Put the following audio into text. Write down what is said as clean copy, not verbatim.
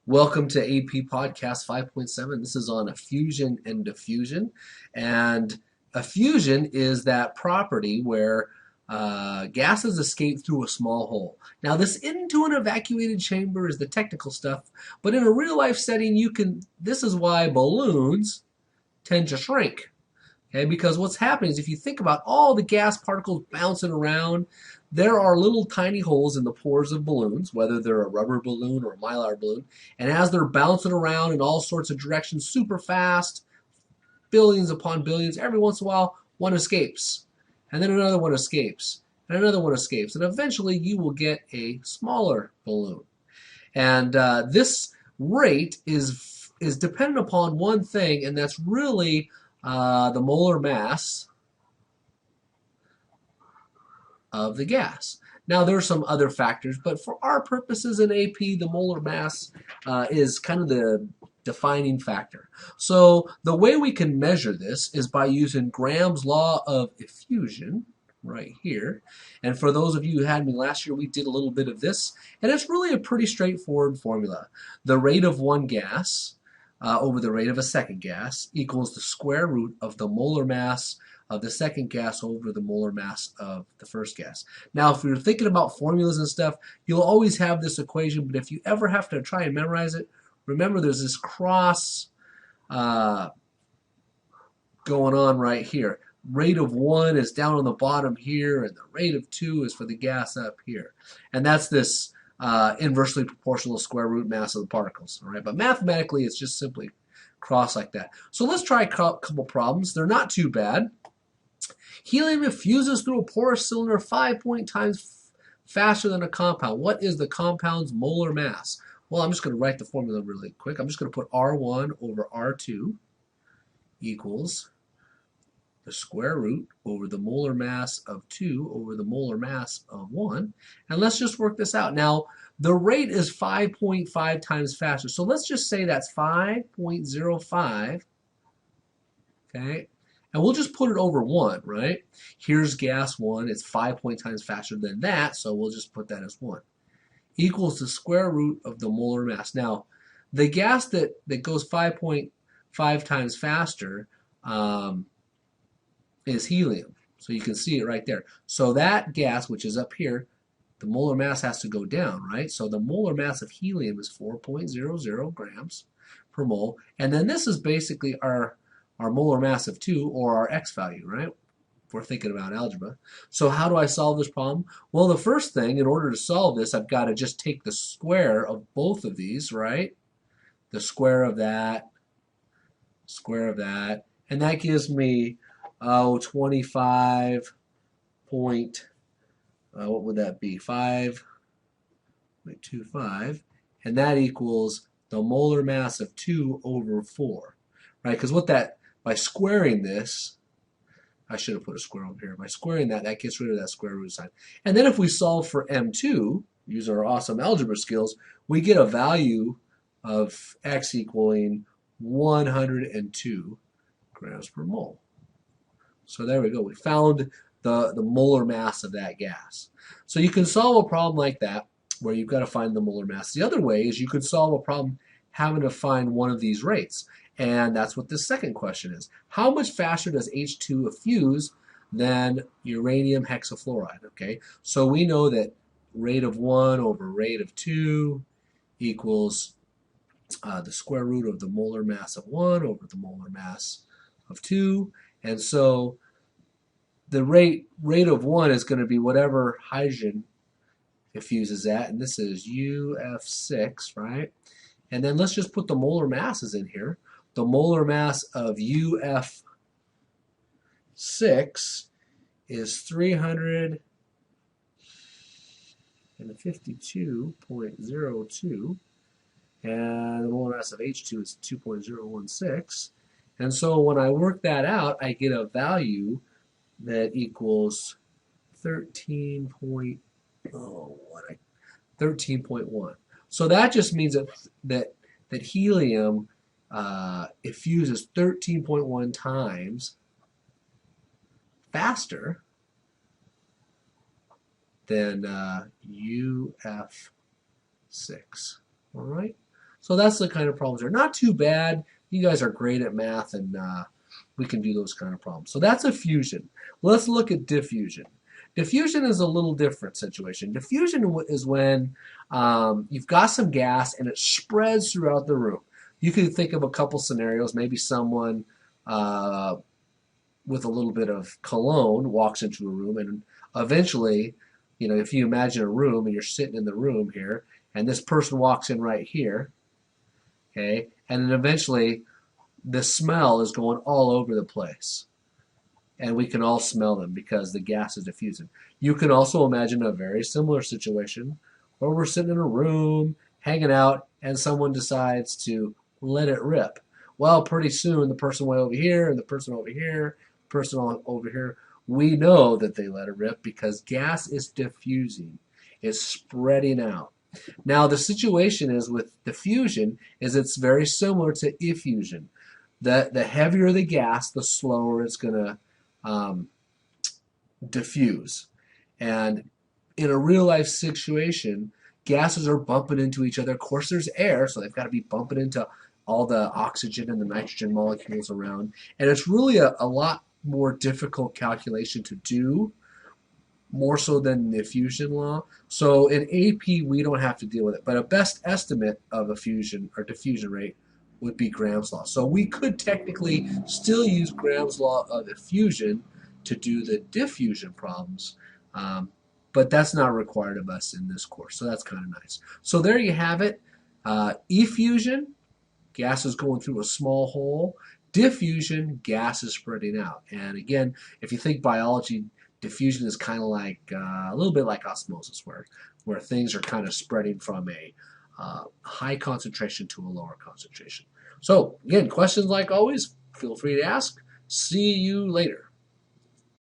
Welcome to AP Podcast 5.7. This is on effusion and diffusion. And effusion is that property where gases escape through a small hole. Now, this into an evacuated chamber is the technical stuff, but in a real life setting, this is why balloons tend to shrink. Okay, because what's happening is if you think about all the gas particles bouncing around, there are little tiny holes in the pores of balloons, whether they're a rubber balloon or a mylar balloon, and as they're bouncing around in all sorts of directions super fast, billions upon billions, every once in a while one escapes, and then another one escapes, and another one escapes, and eventually you will get a smaller balloon. And this rate is dependent upon one thing, and that's really the molar mass of the gas. Now, there are some other factors, but for our purposes in AP, the molar mass is kind of the defining factor. So the way we can measure this is by using Graham's law of effusion right here. And for those of you who had me last year, we did a little bit of this, and it's really a pretty straightforward formula. The rate of one gas over the rate of a second gas equals the square root of the molar mass of the second gas over the molar mass of the first gas. Now, if you're thinking about formulas and stuff, you'll always have this equation, but if you ever have to try and memorize it, remember there's this cross going on right here. Rate of 1 is down on the bottom here, and the rate of 2 is for the gas up here. And that's this inversely proportional square root mass of the particles. All right? But mathematically, it's just simply cross like that. So let's try a couple problems. They're not too bad. Helium effuses through a porous cylinder 5 times faster than a compound. What is the compound's molar mass? Well, I'm just going to write the formula really quick. I'm just going to put R1 over R2 equals the square root over the molar mass of 2 over the molar mass of 1. And let's just work this out. Now, the rate is 5.5 times faster. So let's just say that's 5.05. Okay. And we'll just put it over 1, right? Here's gas 1. It's 5 times faster than that, so we'll just put that as 1. Equals the square root of the molar mass. Now, the gas that goes 5.5 times faster is helium. So you can see it right there. So that gas, which is up here, the molar mass has to go down, right? So the molar mass of helium is 4.00 grams per mole. And then this is basically our molar mass of 2, or our x value, right? If we're thinking about algebra. So how do I solve this problem? Well, the first thing, in order to solve this, I've got to just take the square of both of these, right? The square of that, and that gives me 25 point, what would that be? 5.25, and that equals the molar mass of 2 over 4, right? Because by squaring this, I should have put a square over here. By squaring that gets rid of that square root sign. And then if we solve for M2, using our awesome algebra skills, we get a value of x equaling 102 grams per mole. So there we go. We found the molar mass of that gas. So you can solve a problem like that where you've got to find the molar mass. The other way is you could solve a problem having to find one of these rates. And that's what this second question is. How much faster does H2 effuse than uranium hexafluoride? Okay, so we know that rate of 1 over rate of 2 equals the square root of the molar mass of 1 over the molar mass of 2. And so the rate of 1 is going to be whatever hydrogen effuses at, and this is UF6, right? And then let's just put the molar masses in here. The molar mass of UF6 is 352.02, and the molar mass of H2 is 2.016. And so when I work that out, I get a value that equals 13.1. So that just means that helium effuses 13.1 times faster than UF6. All right. So that's the kind of problems. They're not too bad. You guys are great at math, and we can do those kind of problems. So that's effusion. Let's look at diffusion. Diffusion is a little different situation. Diffusion is when you've got some gas and it spreads throughout the room. You can think of a couple scenarios. Maybe someone with a little bit of cologne walks into a room, and eventually, if you imagine a room and you're sitting in the room here, and this person walks in right here, okay, and then eventually the smell is going all over the place. And we can all smell them because the gas is diffusing. You can also imagine a very similar situation where we're sitting in a room, hanging out, and someone decides to let it rip. Well, pretty soon the person way over here and the person over here, person over here, we know that they let it rip because gas is diffusing. It's spreading out. Now the situation is with diffusion is it's very similar to effusion. The heavier the gas, the slower it's going to diffuse. And in a real life situation, gases are bumping into each other. Of course, there's air, so they've got to be bumping into all the oxygen and the nitrogen molecules around. And it's really a lot more difficult calculation to do, more so than the effusion law. So in AP, we don't have to deal with it. But a best estimate of effusion or diffusion rate would be Graham's law. So we could technically still use Graham's law of effusion to do the diffusion problems, but that's not required of us in this course. So that's kind of nice. So there you have it. Effusion, gas is going through a small hole. Diffusion, gas is spreading out. And again, if you think biology, diffusion is kind of like a little bit like osmosis, where things are kind of spreading from a high concentration to a lower concentration. So again, questions like always, feel free to ask. See you later.